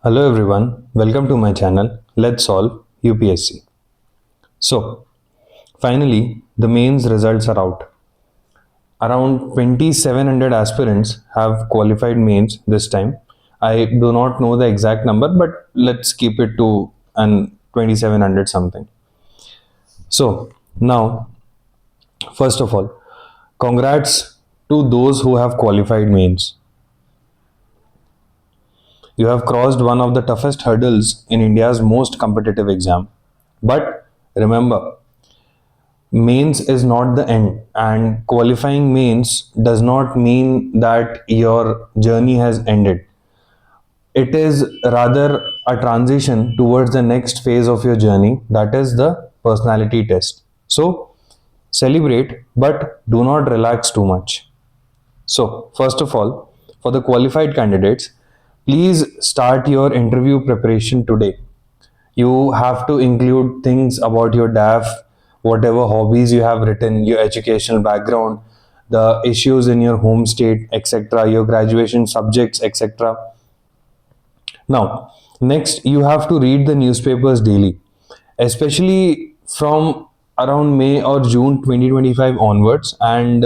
Hello everyone, welcome to my channel. Let's solve UPSC. So, finally, the mains results are out. Around 2700 aspirants have qualified mains this time. I do not know the exact number, but let's keep it to an 2700 something. So, now, first of all, congrats to those who have qualified mains. You have crossed one of the toughest hurdles in India's most competitive exam. But remember, mains is not the end, and qualifying mains does not mean that your journey has ended. It is rather a transition towards the next phase of your journey, that is the personality test. So, celebrate, but do not relax too much. So, first of all, for the qualified candidates, please start your interview preparation today. You have to include things about your DAF, whatever hobbies you have written, your educational background, the issues in your home state, etc., your graduation subjects, etc. Now, next, you have to read the newspapers daily, especially from around May or June 2025 onwards, and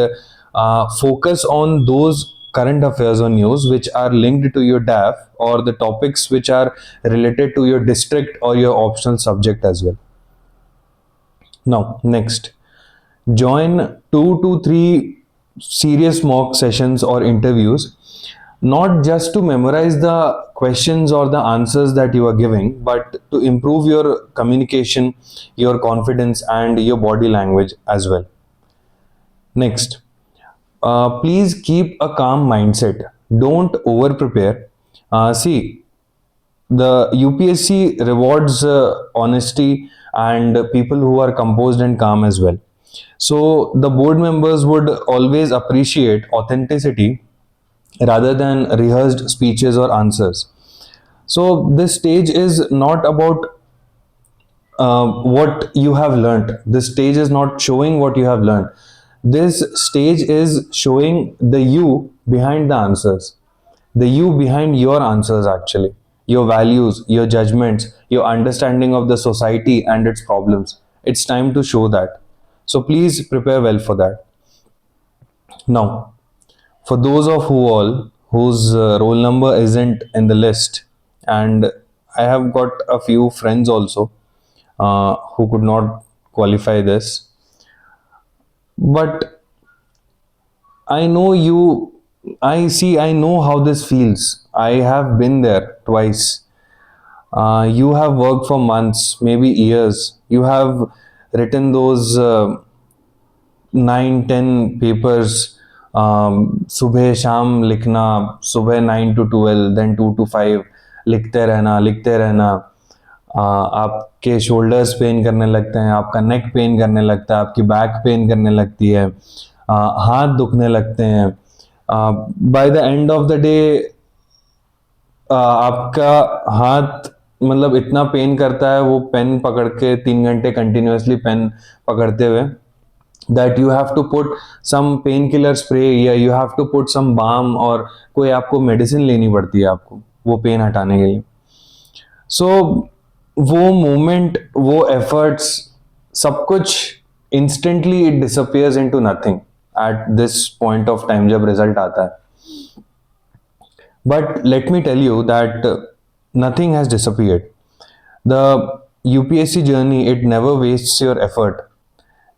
focus on those current affairs or news which are linked to your DAF or the topics which are related to your district or your optional subject as well. Now, next, join 2 to 3 serious mock sessions or interviews, not just to memorize the questions or the answers that you are giving, but to improve your communication, your confidence, and your body language as well. Next, please keep a calm mindset. Don't over prepare. See, the UPSC rewards honesty and people who are composed and calm as well. So the board members would always appreciate authenticity rather than rehearsed speeches or answers. So this stage is not about what you have learned. This stage is not showing what you have learned. This stage is showing the you behind the answers, the you behind your answers, actually, your values, your judgments, your understanding of the society and its problems. It's time to show that. So please prepare well for that. Now, for those of who all whose roll number isn't in the list, and I have got a few friends also who could not qualify this, but I know you, I know how this feels. I have been there twice. You have worked for months, maybe years. You have written those 9 10 papers, सुबह शाम लिखना, सुबह 9 to 12, then 2 to 5 लिखते रहना, आपके shoulders pen करने लगते हैं, आपका नेक पेन करने लगता है, आपकी बैक पेन करने लगती है, हाथ दुखने लगते हैं. By the end of the day आपका हाथ मतलब इतना पेन करता है वो पेन पकड़ के 3 घंटे कंटिन्यूअसली पेन पकड़ते हुए, that you have to put some painkiller spray या you have to put some balm और कोई आपको मेडिसिन लेनी पड़ती है आपको वो पेन हटाने के लिए. सो वो मोमेंट, वो एफर्ट्स, सब कुछ instantly it disappears into nothing at this point of time जब रिजल्ट आता है. But let me tell you that nothing has disappeared. The UPSC journey, it never wastes your effort.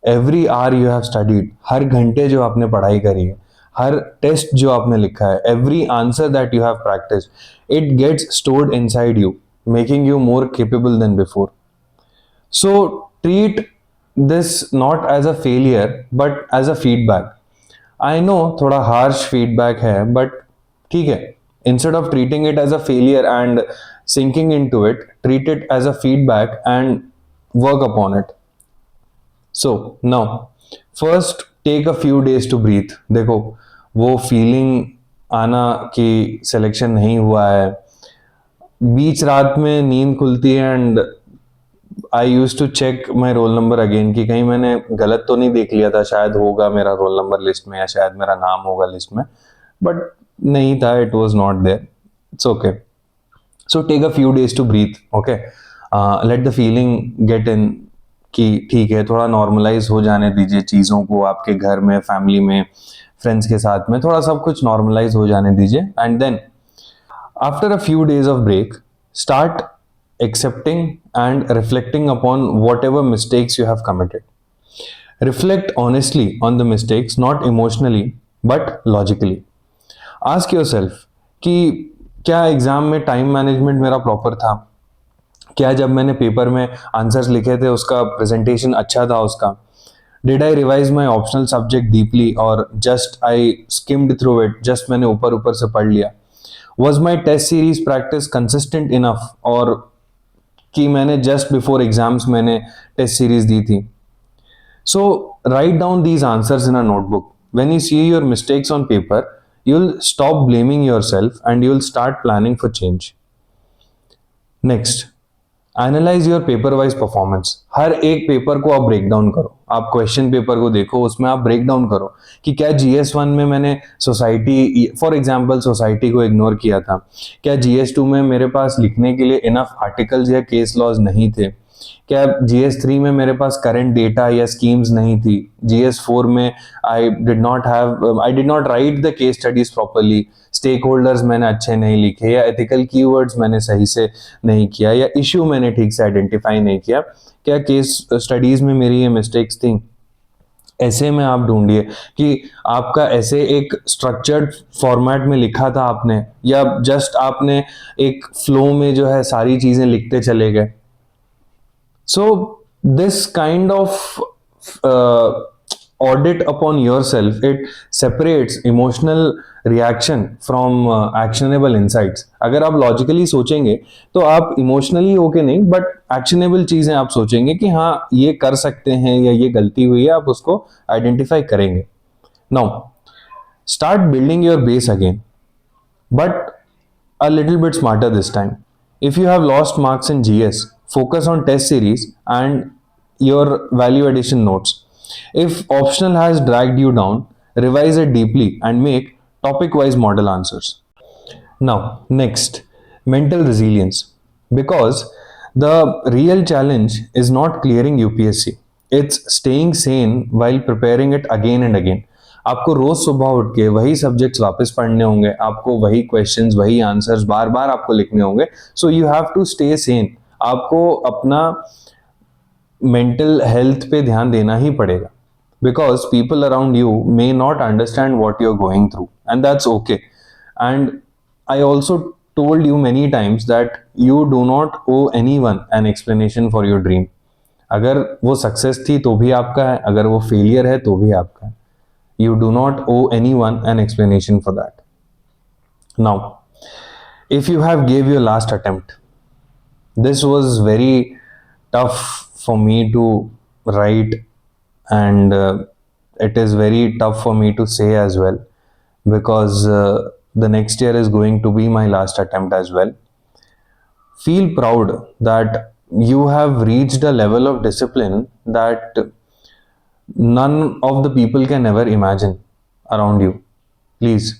Every hour you have studied, हर घंटे जो आपने पढ़ाई करी है, हर test जो आपने लिखा है, every answer that you have practiced, it gets stored inside you, making you more capable than before. So treat this not as a failure but as a feedback. I know थोड़ा harsh feedback है, but ठीक है. Instead of treating it as a failure and sinking into it, treat it as a feedback and work upon it. So now, first take a few days to breathe. देखो वो feeling आना कि selection नहीं हुआ है, बीच रात में नींद खुलती है and I use to check my roll number again कि कहीं मैंने गलत तो नहीं देख लिया था, शायद होगा मेरा रोल नंबर लिस्ट में या शायद मेरा नाम होगा लिस्ट में, बट नहीं था, it was not there. It's okay. So take a few days to breathe. Okay, let the feeling get in कि ठीक है, थोड़ा नॉर्मलाइज हो जाने दीजिए चीज़ों को, आपके घर में, फैमिली में, फ्रेंड्स के साथ में थोड़ा सब कुछ नॉर्मलाइज हो जाने दीजिए. And then after a few days of break, start accepting and reflecting upon whatever mistakes you have committed. Reflect honestly on the mistakes, not emotionally but logically. Ask yourself कि क्या एग्जाम में time management मेरा proper था, क्या जब मैंने paper में answers लिखे थे उसका प्रेजेंटेशन अच्छा था उसका, did I revise my optional subject deeply और just I skimmed through it, just मैंने ऊपर ऊपर से पढ़ लिया. Was my test series practice consistent enough, और कि मैंने जस्ट बिफोर एग्जाम्स मैंने टेस्ट सीरीज दी थी. So write down these answers in a notebook. When you see your mistakes on paper, you'll stop blaming yourself and you'll start planning for change. Next, analyse your paper wise performance. हर एक paper को आप break down करो. आप question paper को देखो, उसमें आप ब्रेक डाउन करो कि क्या GS1 में मैंने सोसाइटी, फॉर एग्जांपल सोसाइटी को इग्नोर किया था, क्या GS2 में मेरे पास लिखने के लिए इनफ आर्टिकल्स या केस लॉज नहीं थे, क्या GS3 में मेरे पास करंट डेटा या स्कीम्स नहीं थी, GS4 में I did not write the case studies properly, stakeholders मैंने अच्छे नहीं लिखे, या एथिकल कीवर्ड्स मैंने सही से नहीं किया, या इश्यू मैंने ठीक से आइडेंटिफाई नहीं किया, क्या केस स्टडीज में मेरी ये मिस्टेक्स थी. ऐसे में आप ढूंढिए कि आपका ऐसे एक स्ट्रक्चर्ड फॉर्मेट में लिखा था आपने, या जस्ट आपने एक फ्लो में जो है सारी चीजें लिखते चले गए. So this kind of audit upon yourself, it separates emotional reaction from actionable insights. अगर आप लॉजिकली सोचेंगे तो आप इमोशनली होके नहीं बट एक्शनेबल चीजें आप सोचेंगे कि हाँ ये कर सकते हैं या ये गलती हुई है, आप उसको आइडेंटिफाई करेंगे. Now start building your base again, but a little bit smarter this time. If you have lost marks in GS, focus on test series and your value addition notes. If optional has dragged you down, revise it deeply and make topic wise model answers. Now, next, mental resilience. Because the real challenge is not clearing UPSC, it's staying sane while preparing it again and again. आपको रोज सुबह उठ के वही subjects वापस पढ़ने होंगे, आपको वही क्वेश्चंस, वही आंसर्स बार बार आपको लिखने होंगे. So you have to stay sane. आपको अपना मेंटल हेल्थ पे ध्यान देना ही पड़ेगा, because people around you may not understand what you are going through and that's okay. And I also told you many times that you do not owe anyone an explanation for your dream. अगर वो success थी तो भी आपका है, अगर वो failure है तो भी आपका है. You do not owe anyone an explanation for that. Now, if you have gave your last attempt, this was very tough for me to write, and it is very tough for me to say as well, because the next year is going to be my last attempt as well. Feel proud that you have reached a level of discipline that none of the people can ever imagine around you. Please,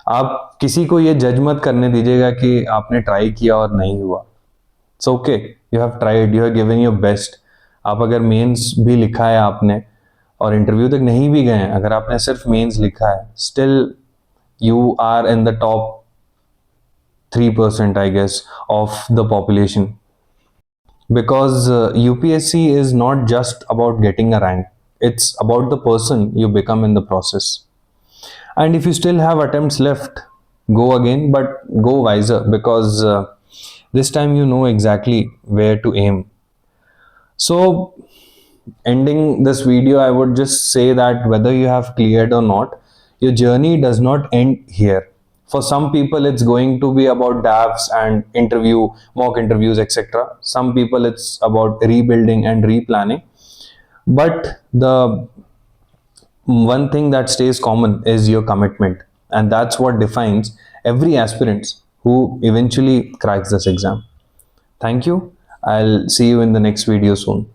आप किसी को ये जज मत करने दीजिएगा कि आपने ट्राई किया और नहीं हुआ. It's okay, you have tried, you have given your best. आप अगर मेंस भी लिखा है आपने और इंटरव्यू तक नहीं भी गए, अगर आपने सिर्फ मेंस लिखा है, still you are in the top 3% I guess of the population, because UPSC is not just about getting a rank, it's about the person you become in the process. And if you still have attempts left, go again, but go wiser, because this time you know exactly where to aim. So ending this video, I would just say that whether you have cleared or not, your journey does not end here. For some people it's going to be about DAVs and mock interviews, etc. Some people it's about rebuilding and replanning. But the one thing that stays common is your commitment, and that's what defines every aspirant who eventually cracks this exam. Thank you. I'll see you in the next video soon.